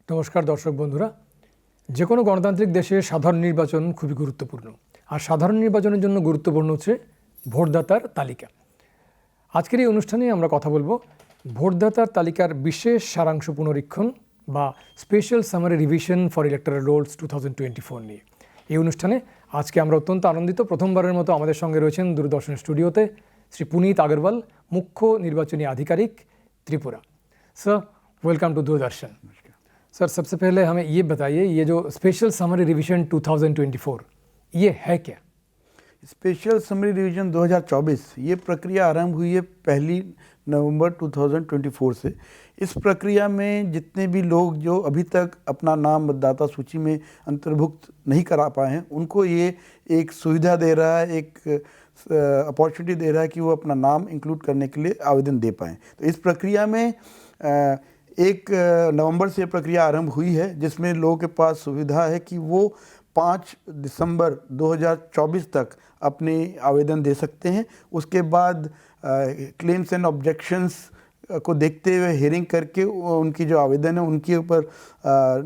নমস্কার দর্শক বন্ধুরা, যে কোনো গণতান্ত্রিক দেশে সাধারণ নির্বাচন খুবই গুরুত্বপূর্ণ। আর সাধারণ নির্বাচনের জন্য গুরুত্বপূর্ণ হচ্ছে ভোটদাতার তালিকা। আজকের এই অনুষ্ঠানে আমরা কথা বলবো ভোটদাতার তালিকার বিশেষ সারাংশ পুনরীক্ষণ বা special summary revision for electoral Rolle's 2024 নিয়ে। এই অনুষ্ঠানে আজকে আমরা অত্যন্ত আনন্দিত, প্রথমবারের মতো আমাদের সঙ্গে রয়েছেন দূরদর্শন স্টুডিওতে শ্রী পুনীত আগরওয়াল, মুখ্য নির্বাচনী আধিকারিক, Tripura. Sir welcome to Doordarshan. Sir सबसे पहले हमें ये बताइए, ये जो स्पेशल समरी रिवीजन 2024 ये है क्या? स्पेशल समरी रिवीजन 2024 ये प्रक्रिया आरंभ हुई है 1 नवंबर 2024 से। इस प्रक्रिया में जितने भी लोग जो अभी तक अपना नाम मतदाता सूची में अंतर्भुक्त नहीं करा पाए हैं, उनको ये एक सुविधा दे रहा है, एक अपॉर्चुनिटी दे रहा है कि वो अपना नाम इंक्लूड करने के लिए आवेदन दे पाएँ। तो इस प्रक्रिया में 1 नवंबर से प्रक्रिया आरंभ हुई है, जिसमें लोगों के पास सुविधा है कि वो 5 दिसंबर 2024 तक अपने आवेदन दे सकते हैं। उसके बाद क्लेम्स एंड ऑब्जेक्शंस को देखते हुए हियरिंग करके उनकी जो आवेदन है उनके ऊपर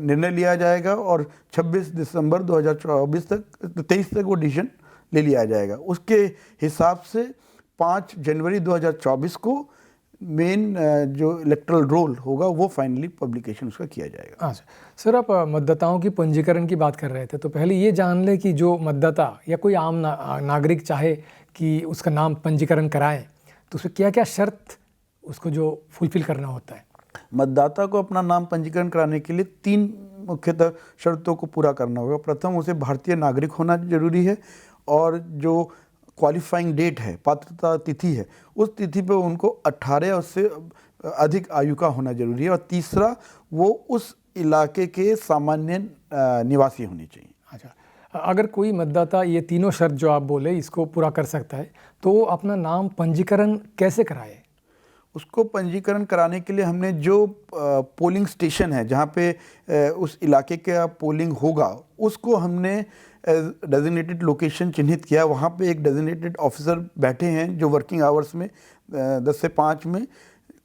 निर्णय लिया जाएगा और 26 दिसंबर 2024 तक 23 तक वो डिसीजन ले लिया जाएगा। उसके हिसाब से 5 जनवरी 2024 को मेन जो इलेक्टोरल रोल होगा वो फाइनली पब्लिकेशन उसका किया जाएगा। अच्छा सर, आप मतदाताओं की पंजीकरण की बात कर रहे थे, तो पहले ये जान ले कि जो मतदाता या कोई आम नागरिक चाहे कि उसका नाम पंजीकरण कराएं, तो उसमें क्या क्या शर्त उसको जो फुलफिल करना होता है? मतदाता को अपना नाम पंजीकरण कराने के लिए 3 मुख्यतः शर्तों को पूरा करना होगा। प्रथम, उसे भारतीय नागरिक होना जरूरी है और जो क्वालिफाइंग डेट है, पात्रता तिथि है, उस तिथि पे उनको 18 या उससे अधिक आयु का होना जरूरी है। और तीसरा, वो उस इलाके के सामान्य निवासी होने चाहिए। अच्छा, अगर कोई मतदाता ये तीनों शर्त जो आप बोले इसको पूरा कर सकता है, तो वो अपना नाम पंजीकरण कैसे कराए? उसको पंजीकरण कराने के लिए हमने जो पोलिंग स्टेशन है जहाँ पे उस इलाके का पोलिंग होगा, उसको हमने डेजिग्नेटेड लोकेशन चिन्हित किया। वहाँ पे एक डेजिग्नेटेड ऑफिसर बैठे हैं जो वर्किंग आवर्स में 10 से 5 में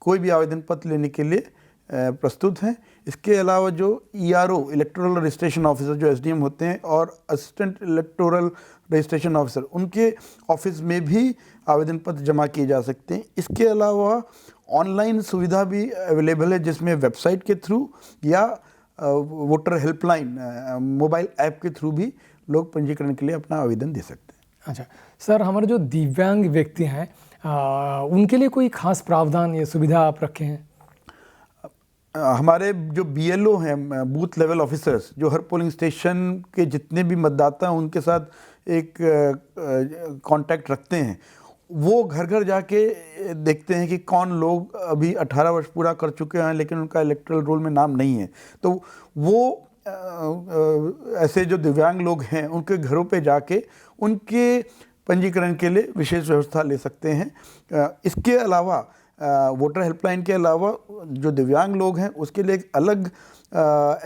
कोई भी आवेदन पत्र लेने के लिए प्रस्तुत हैं। इसके अलावा जो ERO इलेक्टोरल रजिस्ट्रेशन ऑफिसर जो SDM होते हैं और असिस्टेंट इलेक्टोरल रजिस्ट्रेशन ऑफिसर, उनके ऑफिस में भी आवेदन पत्र जमा किए जा सकते हैं। इसके अलावा ऑनलाइन सुविधा भी अवेलेबल है, जिसमें वेबसाइट के थ्रू या वोटर हेल्पलाइन मोबाइल ऐप के थ्रू भी लोग पंजीकरण के लिए अपना आवेदन दे सकते हैं। अच्छा सर, हमारे जो दिव्यांग व्यक्ति हैं उनके लिए कोई खास प्रावधान या सुविधा आप रखे हैं? हमारे जो BLO हैं, बूथ लेवल ऑफिसर्स, जो हर पोलिंग स्टेशन के जितने भी मतदाता हैं उनके साथ एक कांटेक्ट रखते हैं। वो घर घर जाके देखते हैं कि कौन लोग अभी 18 वर्ष पूरा कर चुके हैं लेकिन उनका इलेक्टोरल रोल में नाम नहीं है। तो वो ऐसे जो दिव्यांग लोग हैं उनके घरों पे जाके उनके पंजीकरण के लिए विशेष व्यवस्था ले सकते हैं। इसके अलावा वोटर हेल्पलाइन के अलावा जो दिव्यांग लोग हैं उसके लिए एक अलग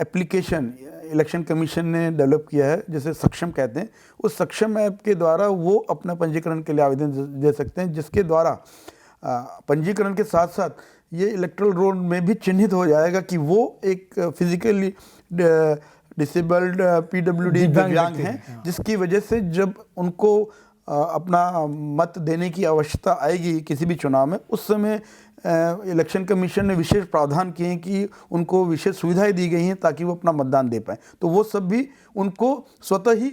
एप्लीकेशन इलेक्शन कमीशन ने डेवलप किया है, जिसे सक्षम कहते हैं। उस सक्षम ऐप के द्वारा वो अपना पंजीकरण के लिए आवेदन दे सकते हैं, जिसके द्वारा पंजीकरण के साथ साथ ये इलेक्टोरल रोल में भी चिन्हित हो जाएगा कि वो एक फिजिकली डिसेबल्ड PWD दिव्यांग हैं, जिसकी वजह से जब उनको अपना मत देने की आवश्यकता आएगी किसी भी चुनाव में, उस समय इलेक्शन कमीशन ने विशेष प्रावधान किए हैं कि उनको विशेष सुविधाएं दी गई हैं ताकि वो अपना मतदान दे पाएँ। तो वो सब भी उनको स्वतः ही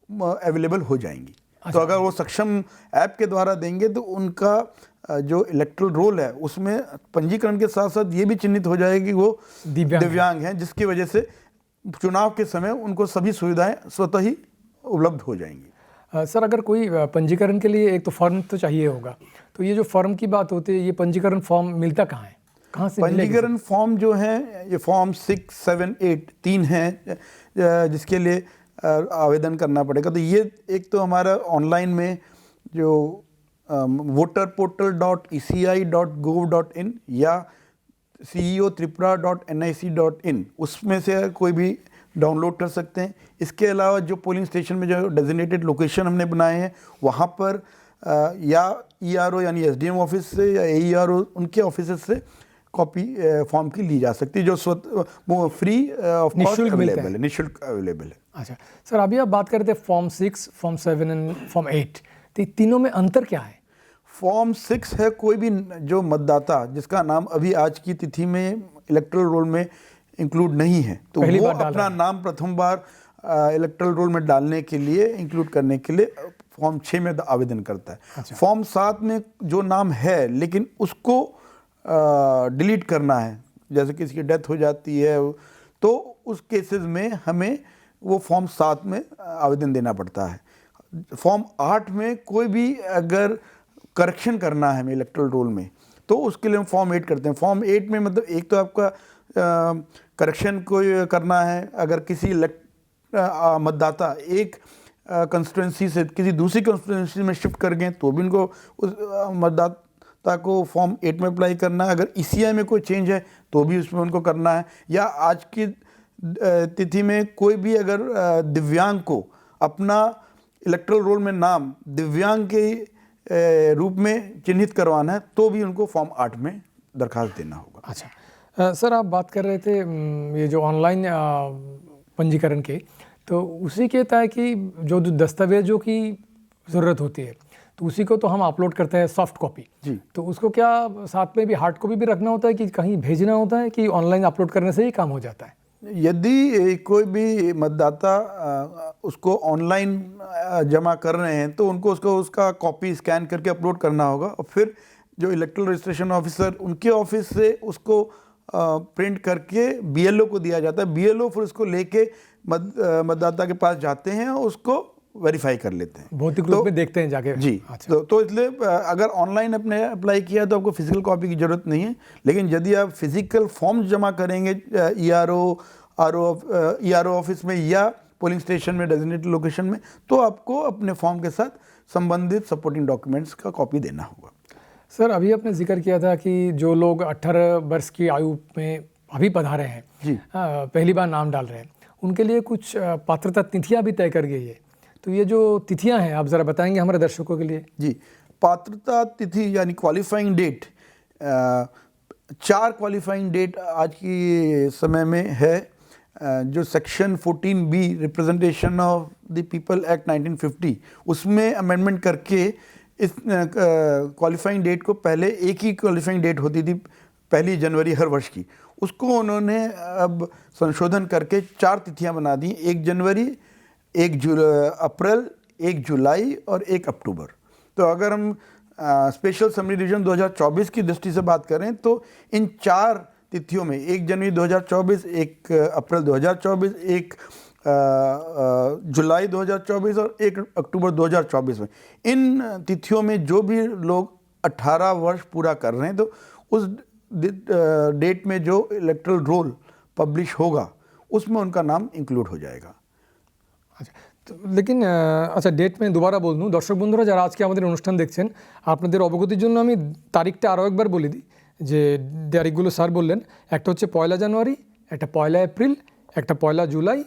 अवेलेबल हो जाएंगी। तो अगर वो सक्षम ऐप के द्वारा देंगे तो उनका जो इलेक्टोरल रोल है उसमें पंजीकरण के साथ साथ ये भी चिन्हित हो जाएगी वो दिव्यांग हैं, जिसकी वजह से चुनाव के समय उनको सभी सुविधाएं स्वतः ही उपलब्ध हो जाएंगी। सर, अगर कोई पंजीकरण के लिए एक तो फॉर्म तो चाहिए होगा, तो ये जो फॉर्म की बात होती है, ये पंजीकरण फॉर्म मिलता कहाँ है, कहाँ से पंजीकरण फॉर्म जो है ये फॉर्म 6, 7, 8 3 हैं जिसके लिए आवेदन करना पड़ेगा। तो ये एक तो हमारा ऑनलाइन में जो voterportal.eci.gov.in या ceotripura.nic.in उसमें से कोई भी डाउनलोड कर सकते हैं। इसके अलावा जो पोलिंग स्टेशन में जो डेजिग्नेटेड लोकेशन हमने बनाए हैं वहाँ पर या ERO यानी SDM ऑफिस से या AERO उनके ऑफिस से कॉपी फॉर्म की ली जा सकती है, जो वो फ्री ऑफ कॉस्ट निःशुल्क मिलते अवेलेबल हैं। है, निःशुल्क अवेलेबल है। अच्छा सर, अभी आप बात कर रहे the form 6, form 7 and form 8, तो ये तीनों में अंतर क्या है? फॉर्म 6 है कोई भी जो मतदाता जिसका नाम अभी आज की तिथि में इलेक्टोरल रोल में इंक्लूड नहीं है, तो पहली वो बार डाल अपना रहे हैं। नाम प्रथम बार इलेक्टोरल रोल में डालने के लिए, इंक्लूड करने के लिए फॉर्म 6 में आवेदन करता है। अच्छा। फॉर्म 7 में जो नाम है लेकिन उसको डिलीट करना है, जैसे किसी की डेथ हो जाती है, तो उस केसेस में हमें वो फॉर्म 7 में आवेदन देना पड़ता है। फॉर्म 8 में कोई भी अगर करेक्शन करना है हमें इलेक्टोरल रोल में, तो उसके लिए हम फॉर्म 8 करते हैं। फॉर्म 8 में मतलब एक तो आपका करेक्शन को करना है, अगर किसी मतदाता एक कंस्टिट्यूंसी से किसी दूसरी कंस्टिट्यूंसी में शिफ्ट कर गए तो भी उनको उस मतदाता को फॉर्म 8 में अप्लाई करना है। अगर ईसीआई में कोई चेंज है तो भी उसमें उनको करना है, या आज की तिथि में कोई भी अगर दिव्यांग को अपना इलेक्टोरल रोल में नाम दिव्यांग के रूप में चिन्हित करवाना है तो भी उनको फॉर्म 8 में दरखास्त देना होगा। अच्छा सर, आप बात कर रहे थे ये जो ऑनलाइन पंजीकरण के, तो उसी के तहत कि जो दस्तावेजों की ज़रूरत होती है तो उसी को तो हम अपलोड करते हैं सॉफ्ट कॉपी जी। तो उसको क्या साथ में भी हार्ड कॉपी भी रखना होता है कि कहीं भेजना होता है, कि ऑनलाइन अपलोड करने से ही काम हो जाता है? यदि कोई भी मतदाता उसको ऑनलाइन जमा कर रहे हैं तो उनको उसका कॉपी स्कैन करके अपलोड करना होगा, और फिर जो इलेक्टोरल रजिस्ट्रेशन ऑफिसर उनके ऑफिस से उसको प्रिंट करके बीएलओ को दिया जाता है। बीएलओ फिर उसको लेके मतदाता के पास जाते हैं और उसको वेरीफाई कर लेते हैं, भौतिक रूप में देखते हैं जाके। जी। अच्छा। तो इसलिए अगर ऑनलाइन अपने अप्लाई किया तो आपको फिजिकल कॉपी की ज़रूरत नहीं है, लेकिन यदि आप फिजिकल फॉर्म जमा करेंगे ईआरओ ऑफिस में या पोलिंग स्टेशन में डेजिग्नेटेड लोकेशन में, तो आपको अपने फॉर्म के साथ संबंधित सपोर्टिंग डॉक्यूमेंट्स का कॉपी देना होगा। सर, अभी आपने जिक्र किया था कि जो लोग 18 वर्ष की आयु में अभी पधारे हैं जी। पहली बार नाम डाल रहे हैं, उनके लिए कुछ पात्रता तिथियां भी तय कर गई है, तो ये जो तिथियां हैं आप ज़रा बताएंगे हमारे दर्शकों के लिए? जी, पात्रता तिथि यानी क्वालिफाइंग डेट, 4 क्वालिफाइंग डेट आज की समय में है। जो section 14B representation of the people act 1950 उसमें अमेंडमेंट करके इस क्वालिफाइंग डेट को, पहले एक ही क्वालिफाइंग डेट होती थी 1 जनवरी हर वर्ष की, उसको उन्होंने अब संशोधन करके 4 तिथियां बना दी, 1 जनवरी, 1 अप्रैल, 1 जुलाई और 1 अक्टूबर। तो अगर हम स्पेशल समरी रिवीजन 2024 की दृष्टि से बात करें तो इन 4 तिथियों में 1 जनवरी 2024, 1 अप्रैल 2024, 1 जुलाई 2024 और 1 अक्टूबर 2024 में, इन तिथियों में जो भी लोग 18 वर्ष पूरा कर रहे हैं तो उस डेट में जो इलेक्टोरल रोल पब्लिश होगा उसमें उनका नाम इंक्लूड हो जाएगा। আচ্ছা, তো লেকিন আচ্ছা ডেট আমি দুবারা বলুন, দর্শক বন্ধুরা যারা আজকে আমাদের অনুষ্ঠান দেখছেন আপনাদের অবগতির জন্য আমি তারিখটা আরও একবার বলে দিই, যে তারিখগুলো স্যার বললেন, একটা হচ্ছে 1 জানুয়ারি, একটা 1 এপ্রিল, একটা 1 জুলাই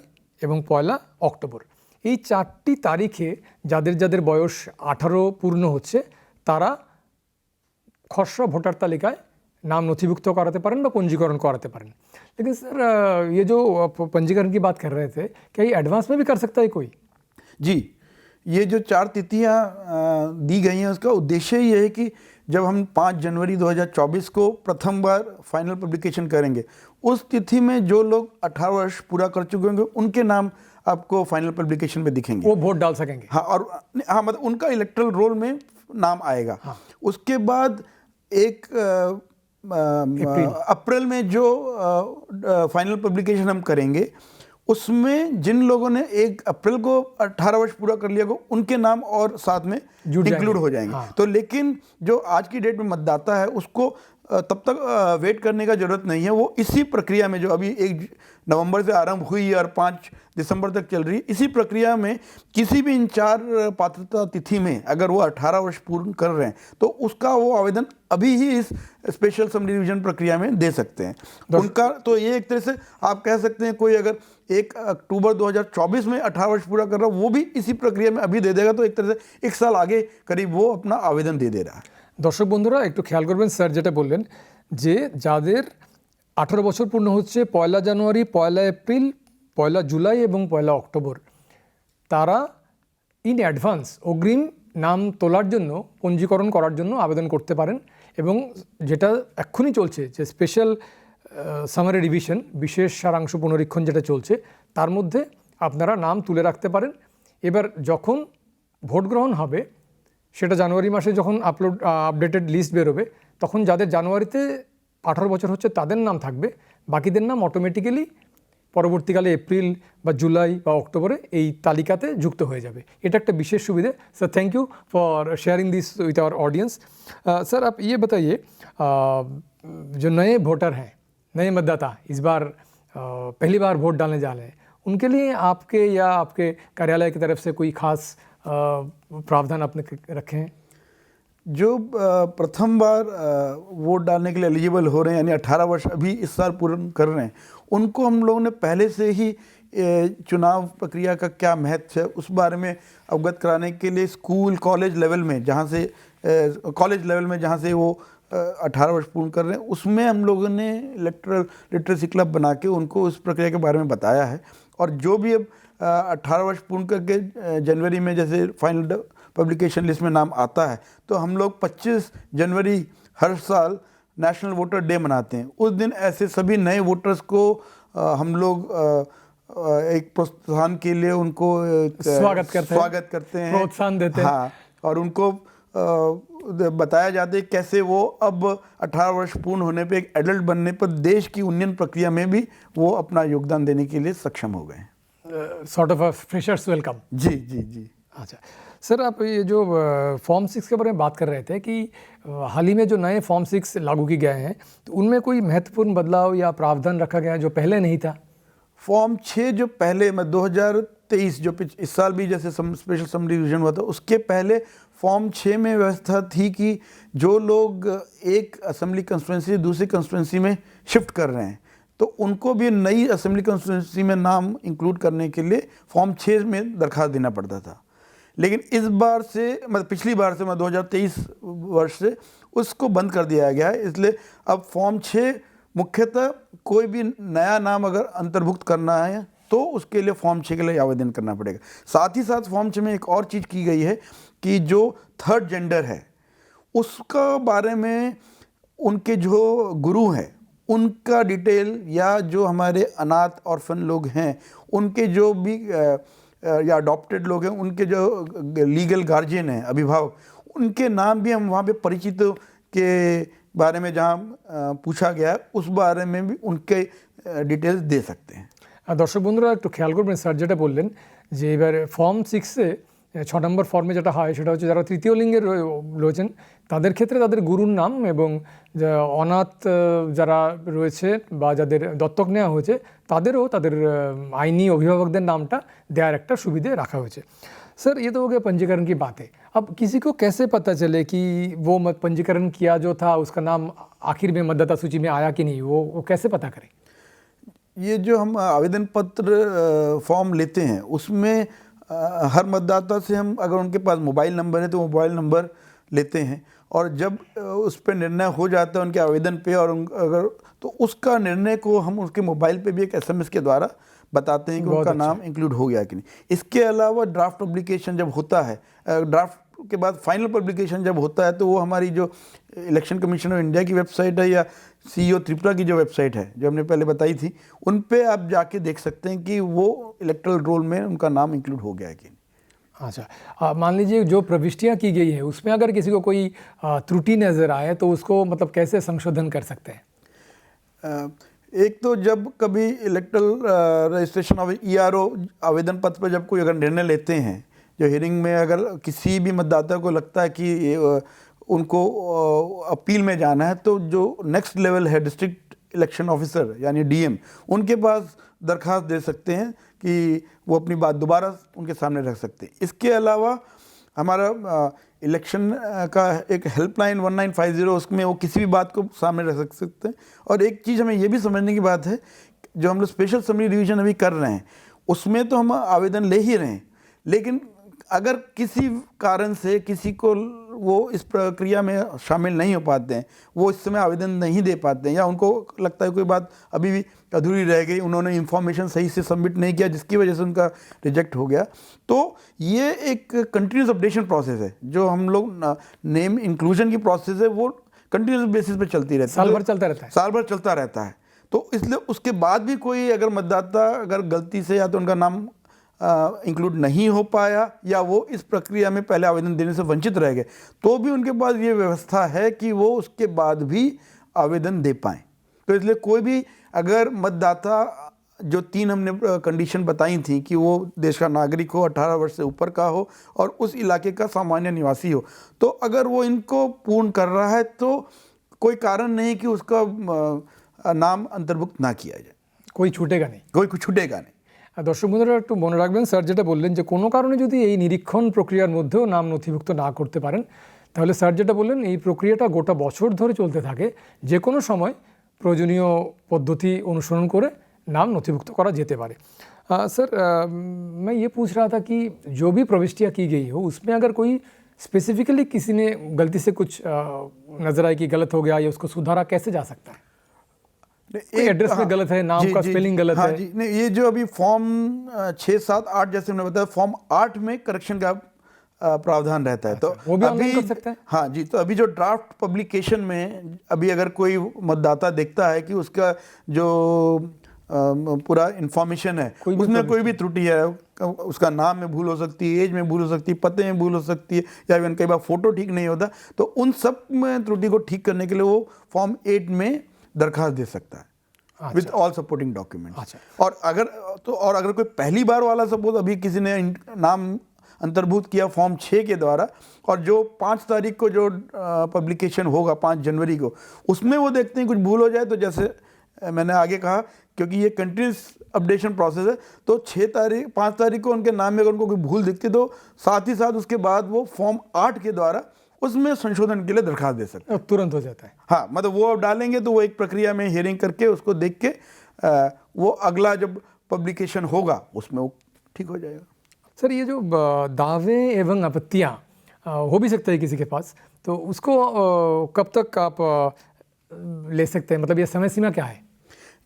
এবং 1 অক্টোবর। এই 4টি তারিখে যাদের যাদের বয়স 18 পূর্ণ হচ্ছে তারা খসড়া ভোটার তালিকায় नाम नथिभुक्त कराते पारें বা पंजीकरण कराते पारें। लेकिन सर ये जो पंजीकरण की बात कर रहे थे, क्या ये एडवांस में भी कर सकता है कोई? जी, ये जो 4 तिथियां दी गई हैं उसका उद्देश्य ये है कि जब हम 5 जनवरी 2024 को प्रथम बार फाइनल पब्लिकेशन करेंगे, उस तिथि में जो लोग 18 वर्ष पूरा कर चुके होंगे उनके नाम आपको फाइनल पब्लिकेशन में दिखेंगे, वो वोट डाल सकेंगे। हाँ, और हाँ मतलब उनका इलेक्टोरल रोल में नाम आएगा। हाँ। उसके बाद 1 अप्रैल में जो फाइनल पब्लिकेशन हम करेंगे उसमें जिन लोगों ने 1 अप्रैल को 18 वर्ष पूरा कर लिया को उनके नाम और साथ में इंक्लूड हो जाएंगे। हाँ। तो लेकिन जो आज की डेट में मतदाता है उसको तब तक वेट करने का जरूरत नहीं है, वो इसी प्रक्रिया में जो अभी 1 नवंबर से आरंभ हुई और 5 दिसंबर तक चल रही है, इसी प्रक्रिया में किसी भी इन 4 पात्रता तिथि में अगर वो 18 वर्ष पूर्ण कर रहे हैं तो उसका वो आवेदन अभी ही इस स्पेशल समरी रिवीजन प्रक्रिया में दे सकते हैं उनका। तो ये एक तरह से आप कह सकते हैं कोई अगर 1 अक्टूबर 2024 में 18 वर्ष पूरा कर रहा है वो भी इसी प्रक्रिया में अभी दे देगा, तो एक तरह से 1 साल आगे करीब वो अपना आवेदन दे रहा है। দর্শক বন্ধুরা একটু খেয়াল করবেন, স্যার যেটা বললেন যে যাদের 18 বছর পূর্ণ হচ্ছে 1 জানুয়ারি, 1 এপ্রিল, 1 জুলাই এবং 1 অক্টোবর, তারা ইন অ্যাডভান্স অগ্রিম নাম তোলার জন্য, পঞ্জীকরণ করার জন্য আবেদন করতে পারেন। এবং যেটা এক্ষুনি চলছে, যে স্পেশাল সামারি রিভিশন, বিশেষ সারাংশ পুনরীক্ষণ যেটা চলছে, তার মধ্যে আপনারা নাম তুলে রাখতে পারেন। এবার যখন ভোট গ্রহণ হবে, সেটা জানুয়ারি মাসে যখন আপডেটেড লিস্ট বেরোবে, তখন যাদের জানুয়ারিতে 18 বছর হচ্ছে তাদের নাম থাকবে, বাকিদের নাম অটোমেটিক্যালি পরবর্তীকালে এপ্রিল বা জুলাই বা অক্টোবরে এই তালিকাতে যুক্ত হয়ে যাবে। এটা একটা বিশেষ সুবিধে। Sir, thank you for sharing this with our audience. Sir, आप ये बताइए, जो नए वोटर हैं, नए मतदाता इस बार पहली बार वोट डालने जा रहे हैं, उनके लिए आपके या आपके कार्यालय की तरफ से कोई खास प्रावधान आपने रखे हैं? जो प्रथम बार वोट डालने के लिए एलिजिबल हो रहे हैं, यानी 18 वर्ष अभी इस साल पूर्ण कर रहे हैं, उनको हम लोगों ने पहले से ही चुनाव प्रक्रिया का क्या महत्व है उस बारे में अवगत कराने के लिए स्कूल कॉलेज लेवल में, जहाँ से वो 18 वर्ष पूर्ण कर रहे हैं, उसमें हम लोगों ने इलेक्टरल लिटरेसी क्लब बना के उनको उस प्रक्रिया के बारे में बताया है। और जो भी अब 18 वर्ष पूर्ण करके जनवरी में जैसे फाइनल पब्लिकेशन लिस्ट में नाम आता है, तो हम लोग 25 जनवरी हर साल नेशनल वोटर डे मनाते हैं। उस दिन ऐसे सभी नए वोटर्स को हम लोग एक प्रोत्साहन के लिए उनको स्वागत करते हैं, प्रोत्साहन देते हैं। हाँ, और उनको बताया जाता है कैसे वो अब 18 वर्ष पूर्ण होने पे, एक एडल्ट बनने पर देश की उन्नयन प्रक्रिया में भी वो अपना योगदान देने के लिए सक्षम हो गए। Sort of freshers welcome. जी जी जी। अच्छा सर, आप ये जो फॉर्म 6 के बारे में बात कर रहे थे कि हाल ही में जो नए फॉर्म 6 लागू किए गए हैं, तो उनमें कोई महत्वपूर्ण बदलाव या प्रावधान रखा गया है जो पहले नहीं था? फॉर्म 6 जो पहले 2023 जो इस साल भी जैसे स्पेशल समरी रिवीजन हुआ था, उसके पहले फॉर्म 6 में व्यवस्था थी कि जो लोग एक असेंबली कंस्टिट्यूंसी से दूसरी कंस्टिट्यूंसी में शिफ्ट कर रहे हैं, तो उनको भी नई असेंबली कंस्टिट्यूंसी में नाम इंक्लूड करने के लिए फॉर्म 6 में दरखास्त देना पड़ता था। लेकिन इस बार से, मतलब पिछली बार से, 2023 वर्ष से उसको बंद कर दिया गया है। इसलिए अब फॉर्म 6 मुख्यतः कोई भी नया नाम अगर अंतर्भुक्त करना है तो उसके लिए फॉर्म 6 के लिए आवेदन करना पड़ेगा। साथ ही साथ फॉर्म 6 में एक और चीज़ की गई है कि जो थर्ड जेंडर है उसका बारे में उनके जो गुरु हैं उनका डिटेल, या जो हमारे अनाथ ऑर्फन लोग हैं उनके जो भी या अडॉप्टेड लोग हैं उनके जो लीगल गार्जियन हैं, अभिभावक, उनके नाम भी हम वहाँ पे परिचित के बारे में जहाँ पूछा गया है उस बारे में भी उनके डिटेल्स दे सकते हैं। দর্শক বন্ধুরা একটু খেয়াল করবেন, স্যার যেটা বললেন যে এবার ফর্ম 6-এ 6 নম্বর ফর্মে যেটা হয় সেটা হচ্ছে যারা তৃতীয় লিঙ্গের রয়েছেন তাদের ক্ষেত্রে তাদের গুরুর নাম, এবং অনাথ যারা রয়েছে বা যাদের দত্তক নেওয়া হয়েছে তাদেরও তাদের আইনি অভিভাবকদের নামটা দেওয়ার একটা সুবিধে রাখা হয়েছে। सर, ये तो हो गया पंजीकरण की बात है। अब किसी को कैसे पता चले कि वो पंजीकरण किया जो था उसका नाम आखिर में मतदाता सूची में आया कि नहीं, वो कैसे पता करें? ये जो हम आवेदन पत्र फॉर्म लेते हैं उसमें हर मतदाता से हम, अगर उनके पास मोबाइल नंबर है तो मोबाइल नंबर लेते हैं, और जब उस पर निर्णय हो जाता है उनके आवेदन पे, और अगर तो उसका निर्णय को हम उसके मोबाइल पे भी एक SMS के द्वारा बताते हैं कि उनका नाम इंक्लूड हो गया कि नहीं। इसके अलावा ड्राफ्ट पब्लिकेशन जब होता है, ड्राफ्ट के बाद फाइनल पब्लिकेशन जब होता है, तो वो हमारी जो इलेक्शन कमीशन ऑफ इंडिया की वेबसाइट है या CEO त्रिपुरा की जो वेबसाइट है जो हमने पहले बताई थी, उन पे आप जाके देख सकते हैं कि वो इलेक्टोरल रोल में उनका नाम इंक्लूड हो गया है कि नहीं। अच्छा, मान लीजिए जो प्रविष्टियाँ की गई है उसमें अगर किसी को कोई त्रुटि नज़र आए तो उसको मतलब कैसे संशोधन कर सकते हैं? एक तो जब कभी इलेक्टोरल रजिस्ट्रेशन ऑफ ERO आवेदन पत्र पर जब कोई अगर निर्णय लेते हैं, जो हियरिंग में अगर किसी भी मतदाता को लगता है कि उनको अपील में जाना है, तो जो नेक्स्ट लेवल है डिस्ट्रिक्ट इलेक्शन ऑफिसर यानी DM, उनके पास दरख्वास्त दे सकते हैं कि वो अपनी बात दोबारा उनके सामने रख सकते हैं। इसके अलावा हमारा इलेक्शन का एक हेल्पलाइन 1950, उसमें वो किसी भी बात को सामने रख सकते हैं। और एक चीज़ हमें ये भी समझने की बात है, जो हम लोग स्पेशल समरी रिवीजन अभी कर रहे हैं उसमें तो हम आवेदन ले ही रहे हैं, लेकिन अगर किसी कारण से किसी को वो इस प्रक्रिया में शामिल नहीं हो पाते हैं, वो इस समय आवेदन नहीं दे पाते हैं, या उनको लगता है कोई बात अभी भी अधूरी रह गई, उन्होंने इंफॉर्मेशन सही से सबमिट नहीं किया जिसकी वजह से उनका रिजेक्ट हो गया। तो ये एक कंटिन्यूस अपडेशन प्रोसेस है, जो हम लोग नेम इंक्लूजन की प्रोसेस है, वो कंटिन्यूस बेसिस पे चलती रहती है, साल भर चलता रहता है। साल भर चलता रहता है। तो इसलिए उसके बाद भी कोई अगर मतदाता अगर गलती से या तो उनका नाम इंक्लूड नहीं हो पाया या वो इस प्रक्रिया में पहले आवेदन देने से वंचित रह गए, तो भी उनके पास ये व्यवस्था है कि वो उसके बाद भी आवेदन दे पाएँ। तो इसलिए कोई भी अगर मतदाता, जो 3 हमने कंडीशन बताई थी कि वो देश का नागरिक हो, 18 वर्ष से ऊपर का हो और उस इलाके का सामान्य निवासी हो, तो अगर वो इनको पूर्ण कर रहा है तो कोई कारण नहीं कि उसका নাম অন্তর্ভুক্ত না কিয়া যায়, कोई छूटेगा नहीं। कोई ছুটেগা নেই। আর দর্শক বন্ধুরা একটু মনে রাখবেন, স্যার যেটা বললেন যে কোনো কারণে যদি এই নিরীক্ষণ প্রক্রিয়ার মধ্যেও নাম নথিভুক্ত না করতে পারেন, তাহলে স্যার যেটা বললেন এই প্রক্রিয়াটা গোটা বছর ধরে চলতে থাকে, যে কোনো সময় প্রয়োজনীয় পদ্ধতি অনুসরণ করে नाम नथिभुक्त करा जेते पारे। सर मैं ये पूछ रहा था कि जो भी प्रविष्टियाँ की गई हो उसमें अगर कोई स्पेसिफिकली किसी ने गलती से कुछ नज़र आए कि गलत हो गया या उसको सुधारा कैसे जा सकता है? कोई एड्रेस में गलत है, नाम का स्पेलिंग गलत है। जी नहीं, ये जो अभी फॉर्म 6, 7, 8 जैसे हमने बताया, फॉर्म 8 में करेक्शन का प्रावधान रहता है। तो वो भी ऑनलाइन कर सकते हैं? हाँ जी, तो अभी जो ड्राफ्ट पब्लिकेशन में अभी अगर कोई मतदाता देखता है कि उसका जो पूरा इंफॉर्मेशन है उसमें कोई भी त्रुटि है, उसका नाम में भूल हो सकती है, एज में भूल हो सकती है, पते में भूल हो सकती है, या इवन कई बार फोटो ठीक नहीं होता, तो उन सब में त्रुटि को ठीक करने के लिए वो फॉर्म 8 में दरखास्त दे सकता है विद ऑल सपोर्टिंग डॉक्यूमेंट्स। और अगर कोई पहली बार वाला, सपोज अभी किसी ने नाम अंतर्भूत किया फॉर्म 6 के द्वारा, और जो 5 तारीख को जो पब्लिकेशन होगा 5 जनवरी को, उसमें वो देखते हैं कुछ भूल हो जाए, तो जैसे मैंने आगे कहा, क्योंकि ये कंटिन्यूस अपडेशन प्रोसेस है, तो 5 तारीख को उनके नाम में अगर उनको कोई भूल दिखती तो साथ ही साथ उसके बाद वो फॉर्म 8 के द्वारा उसमें संशोधन के लिए दरखास्त दे सकते हैं, तुरंत हो जाता है। हाँ, मतलब वो डालेंगे तो वो एक प्रक्रिया में हियरिंग करके उसको देख के वो अगला जब पब्लिकेशन होगा उसमें वो ठीक हो जाएगा। सर ये जो दावे एवं आपत्तियाँ हो भी सकता है किसी के पास, तो उसको कब तक आप ले सकते हैं, मतलब ये समय सीमा क्या है?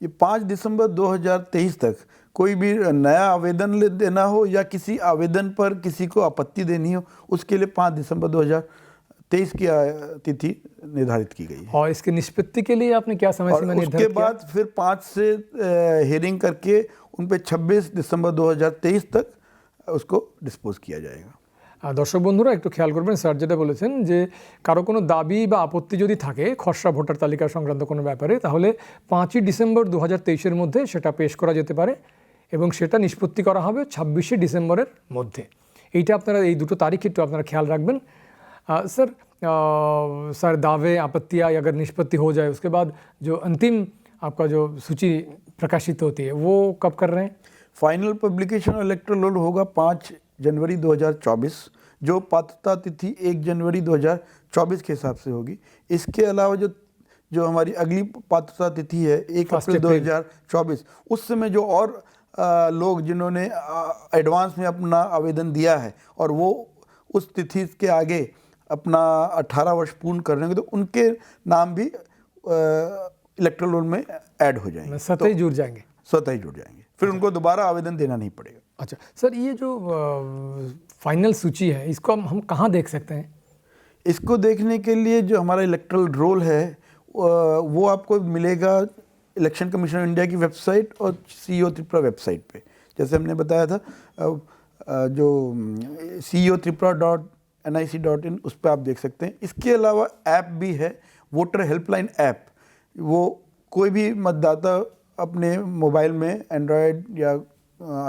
ये 5 दिसंबर 2023 तक कोई भी नया आवेदन देना हो या किसी आवेदन पर किसी को आपत्ति देनी हो, उसके लिए 5 दिसंबर 2023 की तिथि निर्धारित की गई है। और इसके निष्पत्ति के लिए आपने क्या समय सीमा निर्धारित किया? उसके बाद फिर 5 से हियरिंग करके उन पे 26 दिसंबर 2023 तक उसको डिस्पोज किया जाएगा। দর্শক বন্ধুরা একটু খেয়াল করবেন, স্যার যেটা বলেছেন যে কারো কোনো দাবি বা আপত্তি যদি থাকে খসড়া ভোটার তালিকা সংক্রান্ত কোনো ব্যাপারে, তাহলে 5ই ডিসেম্বর 2023-এর মধ্যে সেটা পেশ করা যেতে পারে এবং সেটা নিষ্পত্তি করা হবে 26শে ডিসেম্বরের মধ্যে। এইটা আপনারা, এই দুটো তারিখ একটু আপনারা খেয়াল রাখবেন। सर दावे आपत्तियाँ अगर निष्पत्ति हो जाए उसके बाद जो अंतिम आपका जो सूची प्रकाशित होती है वो कब कर रहे हैं? फाइनल पब्लिकेशन इलेक्टोरल रोल होगा 5 जनवरी 2024, जो पात्रता तिथि 1 जनवरी 2024 के हिसाब से होगी। इसके अलावा जो हमारी अगली पात्रता तिथि है 1 अप्रैल 2024, उस समय जो और लोग जिन्होंने एडवांस में अपना आवेदन दिया है और वो उस तिथि के आगे अपना 18 वर्ष पूर्ण कर रहे हैं, तो उनके नाम भी इलेक्टोरल रोल में ऐड हो जाएंगे, स्वतः ही जुड़ जाएंगे। स्वतः ही जुड़ जाएंगे, फिर उनको दोबारा आवेदन देना नहीं पड़ेगा। अच्छा सर, ये जो फाइनल सूची है इसको हम कहाँ देख सकते हैं? इसको देखने के लिए जो हमारा इलेक्टोरल रोल है वो आपको मिलेगा इलेक्शन कमीशन ऑफ इंडिया की वेबसाइट और CEO त्रिपुरा वेबसाइट पे। जैसे हमने बताया था, जो ceotripura.nic.in उस पर आप देख सकते हैं। इसके अलावा ऐप भी है, वोटर हेल्पलाइन ऐप, वो कोई भी मतदाता अपने मोबाइल में एंड्रॉयड या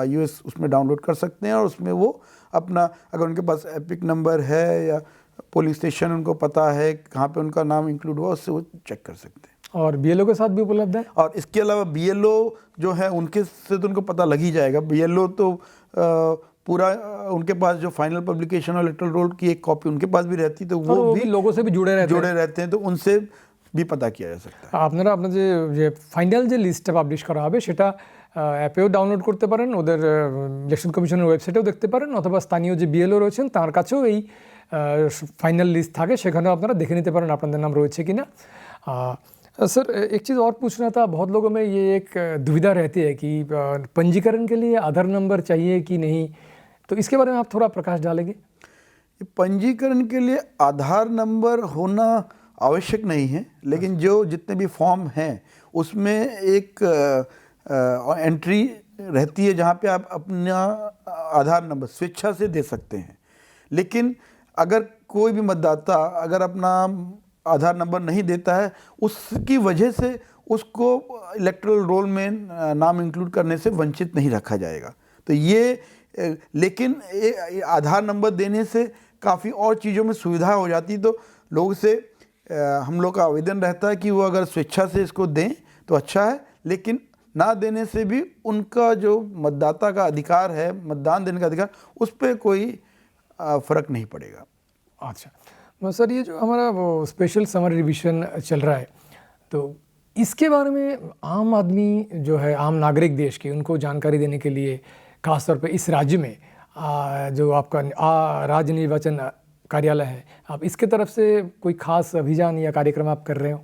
iOS उसमें डाउनलोड कर सकते हैं, और उसमें वो अपना, अगर उनके पास एपिक नंबर है या पोलिंग स्टेशन उनको पता है कहाँ पे उनका नाम इंक्लूड हुआ, उससे वो चेक कर सकते हैं। और BLO के साथ भी उपलब्ध है? और इसके अलावा BLO जो है उनके से तो उनको पता लग ही जाएगा। BLO तो पूरा उनके पास जो फाइनल पब्लिकेशन और इलेक्टोरल रोल की एक कॉपी उनके पास भी रहती, तो वो भी लोगों से भी जुड़े रहते हैं, तो उनसे भी पता किया जा सकता है। আপনারা আপনাদের যে ফাইনাল যে লিস্টটা পাবলিশ করা হবে সেটা অ্যাপেও ডাউনলোড করতে পারেন, ওদের ইলেকশন কমিশনের ওয়েবসাইটেও দেখতে পারেন, অথবা স্থানীয় যে BLO রয়েছেন তার কাছেও এই ফাইনাল লিস্ট থাকে, সেখানেও আপনারা দেখে নিতে পারেন আপনাদের नाम রয়েছে কিনা। सर एक चीज़ और पूछना था, बहुत लोगों में ये एक दुविधा रहती है कि पंजीकरण के लिए आधार नंबर चाहिए कि नहीं, तो इसके बारे में आप थोड़ा प्रकाश डालेंगे। पंजीकरण के लिए आधार नंबर होना आवश्यक नहीं है, लेकिन जो जितने भी फॉर्म हैं उसमें एक एंट्री रहती है जहाँ पे आप अपना आधार नंबर स्वेच्छा से दे सकते हैं। लेकिन अगर कोई भी मतदाता अगर अपना आधार नंबर नहीं देता है, उसकी वजह से उसको इलेक्टोरल रोल में नाम इंक्लूड करने से वंचित नहीं रखा जाएगा। तो ये लेकिन आधार नंबर देने से काफ़ी और चीज़ों में सुविधा हो जाती, तो लोग से हम लोग का आवेदन रहता है कि वो अगर स्वेच्छा से इसको दें तो अच्छा है, लेकिन ना देने से भी उनका जो मतदाता का अधिकार है, मतदान देने का अधिकार, उस पर कोई फ़र्क नहीं पड़ेगा। अच्छा सर, ये जो हमारा वो स्पेशल समर रिवीजन चल रहा है, तो इसके बारे में आम आदमी जो है, आम नागरिक देश के, उनको जानकारी देने के लिए खासतौर पे इस राज्य में जो आपका राज्य निर्वाचन कार्यालय है, आप इसके तरफ से कोई खास अभियान या कार्यक्रम आप कर रहे हो?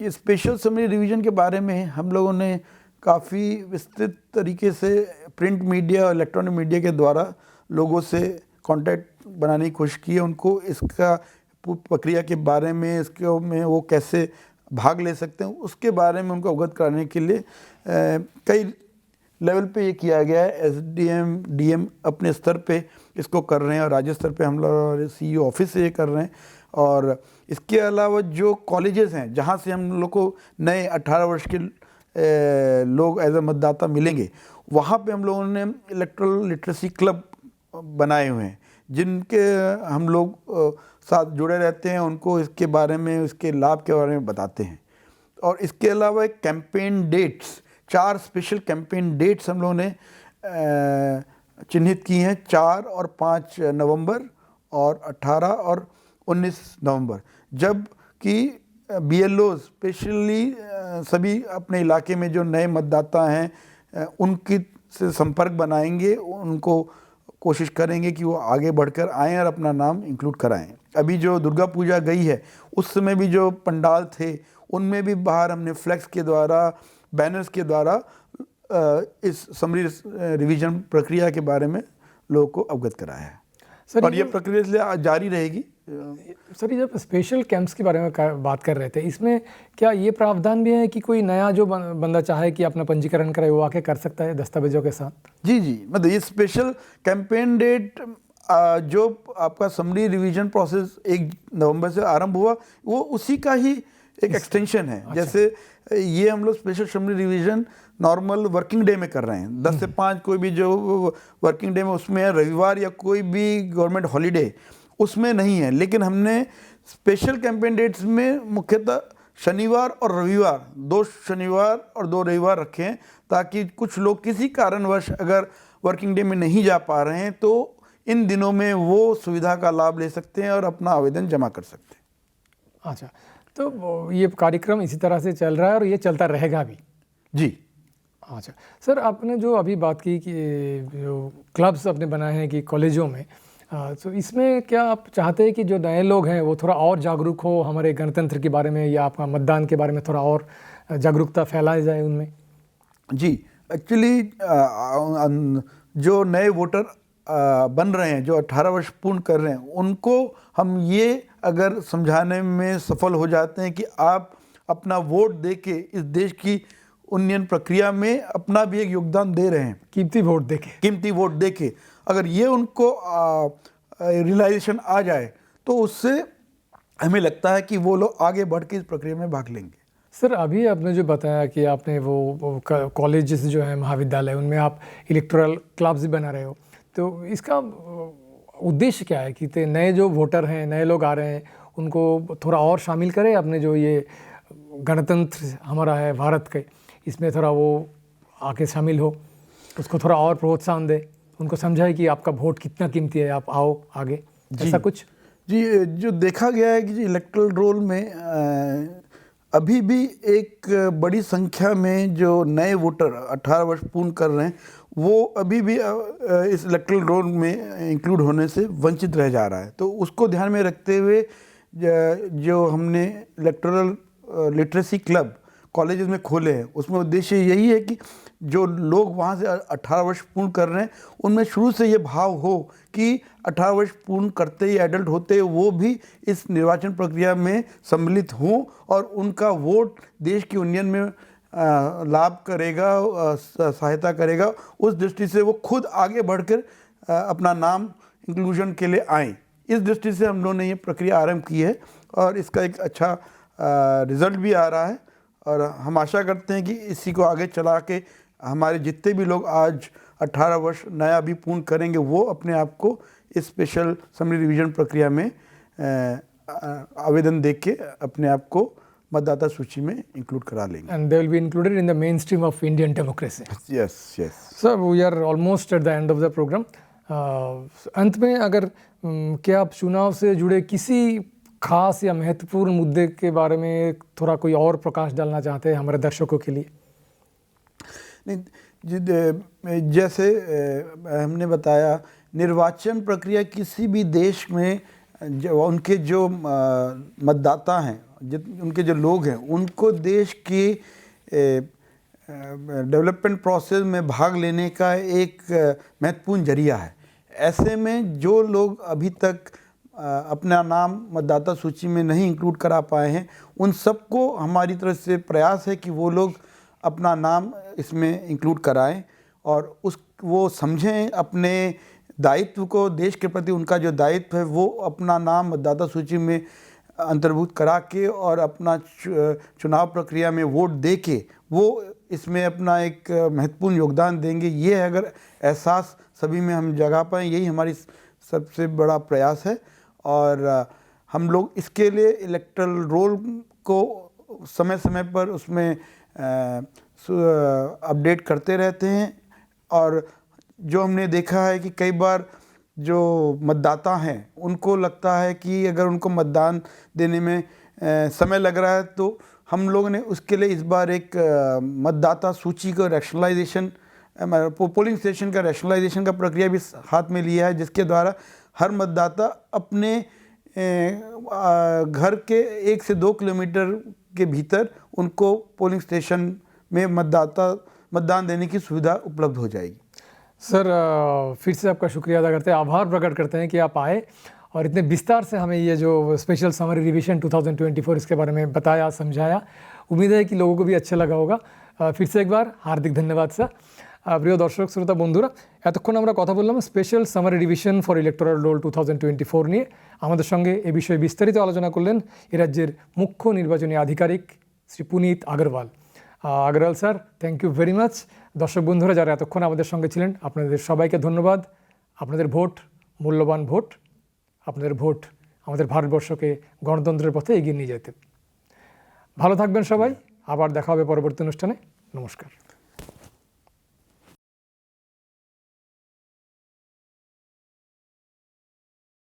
ये स्पेशल समरी रिवीजन के बारे में हम लोगों ने काफ़ी विस्तृत तरीके से प्रिंट मीडिया और इलेक्ट्रॉनिक मीडिया के द्वारा लोगों से कांटेक्ट बनाने की कोशिश की है। उनको इसका प्रक्रिया के बारे में, इसके में वो कैसे भाग ले सकते हैं, उसके बारे में उनको अवगत कराने के लिए कई लेवल पे ये किया गया है। एसडीएम, डीएम अपने स्तर पे इसको कर रहे हैं और राज्य स्तर पे हम लोग सीईओ ऑफिस से ये कर रहे हैं। और इसके अलावा जो कॉलेजेस हैं जहाँ से हम लोग को नए 18 वर्ष के लोग एज अ मतदाता मिलेंगे, वहाँ पे हम लोगों ने इलेक्ट्रल लिटरेसी क्लब बनाए हुए हैं, जिनके हम लोग साथ जुड़े रहते हैं, उनको इसके बारे में, इसके लाभ के बारे में बताते हैं। और इसके अलावा एक campaign dates, 4 special campaign dates हम लोगों ने चिन्हित की हैं, 4 और 5 नवंबर और 18 और 19 नवंबर, जब कि BLO स्पेशली सभी अपने इलाके में जो नए मतदाता हैं उनकी से संपर्क बनाएंगे, उनको कोशिश करेंगे कि वो आगे बढ़कर आएँ और अपना नाम इंक्लूड कराएं। अभी जो दुर्गा पूजा गई है, उस समय भी जो पंडाल थे, उनमें भी बाहर हमने फ्लैक्स के द्वारा, बैनर्स के द्वारा इस समरी रिवीजन प्रक्रिया के बारे में लोगों को अवगत कराया है। सर, और ये प्रक्रिया इसलिए जारी रहेगी। सर, ये जब स्पेशल कैंप्स के बारे में बात कर रहे थे, इसमें क्या ये प्रावधान भी है कि कोई नया जो बंदा चाहे कि अपना पंजीकरण कराए, वो आके कर सकता है दस्तावेजों के साथ? जी, मतलब ये स्पेशल कैंपेन डेट जो आपका समरी रिवीजन प्रोसेस 1 नवंबर से आरंभ हुआ, वो उसी का ही एक एक्सटेंशन है। अच्छा। जैसे ये हम लोग special summary revision normal working day में कर रहे हैं, 10 से 5 कोई भी जो वर्किंग डे में उसमें है, रविवार या कोई भी गवर्नमेंट हॉलीडे उसमें नहीं है। लेकिन हमने स्पेशल कैंपेन डेट्स में मुख्यतः शनिवार और रविवार, 2 शनिवार और 2 रविवार रखे हैं, ताकि कुछ लोग किसी कारणवश अगर वर्किंग डे में नहीं जा पा रहे हैं तो इन दिनों में वो सुविधा का लाभ ले सकते हैं और अपना आवेदन जमा कर सकते हैं। अच्छा, तो ये कार्यक्रम इसी तरह से चल रहा है और ये चलता रहेगा भी? जी। अच्छा सर, आपने जो अभी बात की कि जो क्लब्स आपने बनाए हैं कि कॉलेजों में, तो इसमें क्या आप चाहते हैं कि जो नए लोग हैं वो थोड़ा और जागरूक हो हमारे गणतंत्र के बारे में या आपका मतदान के बारे में, थोड़ा और जागरूकता फैलाई जाए उनमें? जी, एक्चुअली जो नए वोटर बन रहे हैं, जो 18 वर्ष पूर्ण कर रहे हैं, उनको हम ये अगर समझाने में सफल हो जाते हैं कि आप अपना वोट देके इस देश की उन्नयन प्रक्रिया में अपना भी एक योगदान दे रहे हैं, कीमती वोट देके, अगर ये उनको रियलाइजेशन आ जाए तो उससे हमें लगता है कि वो लोग आगे बढ़ के इस प्रक्रिया में भाग लेंगे। सर, अभी आपने जो बताया कि आपने वो कॉलेजेस जो है, महाविद्यालय, उनमें आप इलेक्टोरल क्लब्स भी बना रहे हो, तो इसका उद्देश्य क्या है कि नए जो वोटर हैं, नए लोग आ रहे हैं, उनको थोड़ा और शामिल करें अपने जो ये गणतंत्र हमारा है भारत के, इसमें थोड़ा वो आके शामिल हो, उसको थोड़ा और प्रोत्साहन दे, उनको समझाए कि आपका वोट कितना कीमती है, आप आओ आगे, ऐसा कुछ? जी, जो देखा गया है कि इलेक्टोरल रोल में अभी भी एक बड़ी संख्या में जो नए वोटर 18 वर्ष पूर्ण कर रहे हैं वो अभी भी इस इलेक्टरल रोल में इंक्लूड होने से वंचित रह जा रहा है। तो उसको ध्यान में रखते हुए जो हमने इलेक्टोरल लिटरेसी क्लब कॉलेजेस में खोले हैं, उसमें उद्देश्य यही है कि जो लोग वहाँ से 18 वर्ष पूर्ण कर रहे हैं उनमें शुरू से ये भाव हो कि 18 वर्ष पूर्ण करते ही एडल्ट होते वो भी इस निर्वाचन प्रक्रिया में सम्मिलित हों और उनका वोट देश की यूनियन में लाभ करेगा, सहायता करेगा। उस दृष्टि से वो खुद आगे बढ़कर अपना नाम इंक्लूजन के लिए आएँ। इस दृष्टि से हम लोगों ने ये प्रक्रिया आरंभ की है और इसका एक अच्छा रिजल्ट भी आ रहा है और हम आशा करते हैं कि इसी को आगे चला के हमारे जितने भी लोग आज 18 वर्ष नया भी पूर्ण करेंगे वो अपने आप को इस स्पेशल समरी रिवीजन प्रक्रिया में आवेदन दे के अपने आप को मतदाता सूची में इंक्लूड करा लेंगे। And they will be included in the mainstream of Indian democracy. Yes, yes. Sir, we are almost at the end of the program. अंत में अगर क्या आप चुनाव से जुड़े किसी खास या महत्वपूर्ण मुद्दे के बारे में थोड़ा कोई और प्रकाश डालना चाहते हैं हमारे दर्शकों के लिए? नहीं, जैसे हमने बताया निर्वाचन प्रक्रिया किसी भी देश में उनके जो मतदाता हैं, उनके जो लोग हैं, उनको देश की डेवलपमेंट प्रोसेस में भाग लेने का एक महत्वपूर्ण जरिया है। ऐसे में जो लोग अभी तक अपना नाम मतदाता सूची में नहीं इंक्लूड करा पाए हैं उन सबको हमारी तरफ से प्रयास है कि वो लोग अपना नाम इसमें इंक्लूड कराएं और वो समझें अपने दायित्व को, देश के प्रति उनका जो दायित्व है वो अपना नाम मतदाता सूची में अंतर्भुक्त करा के और अपना चुनाव प्रक्रिया में वोट दे के वो इसमें अपना एक महत्वपूर्ण योगदान देंगे। ये अगर एहसास सभी में हम जगा पाएँ, यही हमारी सबसे बड़ा प्रयास है और हम लोग इसके लिए इलेक्टरल रोल को समय समय पर उसमें अपडेट करते रहते हैं और जो हमने देखा है कि कई बार जो मतदाता हैं उनको लगता है कि अगर उनको मतदान देने में समय लग रहा है तो हम लोगों ने उसके लिए इस बार एक मतदाता सूची का रैशनलाइजेशन, पोलिंग स्टेशन का रैशनलाइजेशन का प्रक्रिया भी हाथ में लिया है, जिसके द्वारा हर मतदाता अपने घर के 1 से 2 किलोमीटर के भीतर उनको पोलिंग स्टेशन में मतदान देने की सुविधा उपलब्ध हो जाएगी। सर, फिर से आपका शुक्रिया अदा करते हैं, आभार प्रकट करते हैं कि आप आए और इतने विस्तार से हमें ये जो स्पेशल समरी रिवीजन 2024 इसके बारे में बताया, समझाया। उम्मीद है कि लोगों को भी अच्छा लगा होगा। फिर से एक बार हार्दिक धन्यवाद सर। প্রিয় দর্শক শ্রোতা বন্ধুরা, এতক্ষণ আমরা কথা বললাম special summary revision for electoral role 2024 নিয়ে। আমাদের সঙ্গে এ বিষয়ে বিস্তারিত আলোচনা করলেন এ রাজ্যের মুখ্য নির্বাচনী আধিকারিক Shri Punit Agarwal. Agarwal sir, thank you very much. দর্শক বন্ধুরা যারা এতক্ষণ আমাদের সঙ্গে ছিলেন, আপনাদের সবাইকে ধন্যবাদ। আপনাদের ভোট মূল্যবান ভোট, আপনাদের ভোট আমাদের ভারতবর্ষকে গণতন্ত্রের পথে এগিয়ে নিয়ে যেতে। ভালো থাকবেন সবাই, আবার দেখা হবে পরবর্তী অনুষ্ঠানে। নমস্কার।